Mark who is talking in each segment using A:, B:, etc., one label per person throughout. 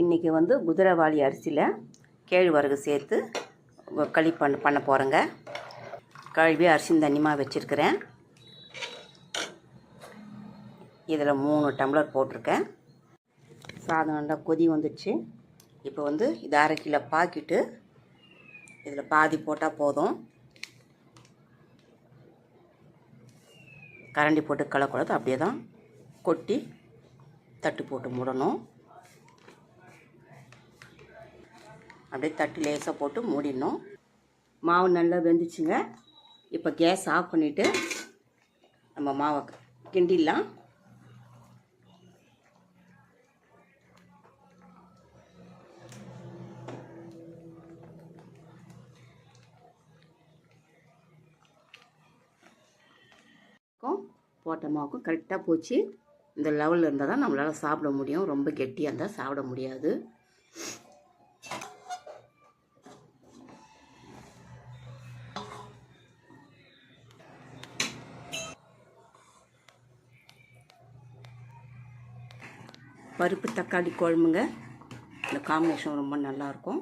A: இன்றைக்கி வந்து குதிரைவாலி அரிசியில் கேழ்வரகு சேர்த்து களி பண்ண போகிறேங்க. கழுவி அரிசி தண்ணிமாக வச்சுருக்கிறேன். இதில் 3 டம்ளர் போட்டிருக்கேன். சாதம் நல்லா கொதி வந்துடுச்சு. இப்போ வந்து இது 1/2 கிலோ பாக்கிட்டு இதில் பாதி போட்டால் போதும். கரண்டி போட்டு கலக்கூடாது, அப்படியே தான் கொட்டி தட்டு போட்டு மூடணும். அப்படியே தட்டு லேசாக போட்டு மூடிடணும். மாவு நல்லா வெந்துச்சுங்க. இப்போ கேஸ் ஆஃப் பண்ணிவிட்டு நம்ம மாவை கிண்டிடலாம். போட்ட மாவுக்கும் கரெக்டாக போச்சு. இந்த லெவலில் இருந்தால் தான் நம்மளால் சாப்பிட முடியும். ரொம்ப கெட்டியாக இருந்தால் சாப்பிட முடியாது. பருப்பு தக்காளி குழம்புங்க. இந்த காம்பினேஷன் ரொம்ப நல்லாயிருக்கும்.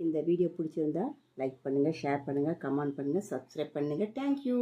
A: இந்த வீடியோ பிடிச்சிருந்தா லைக் பண்ணுங்கள், ஷேர் பண்ணுங்கள், கமெண்ட் பண்ணுங்கள், சப்ஸ்கிரைப் பண்ணுங்கள். தேங்க்யூ.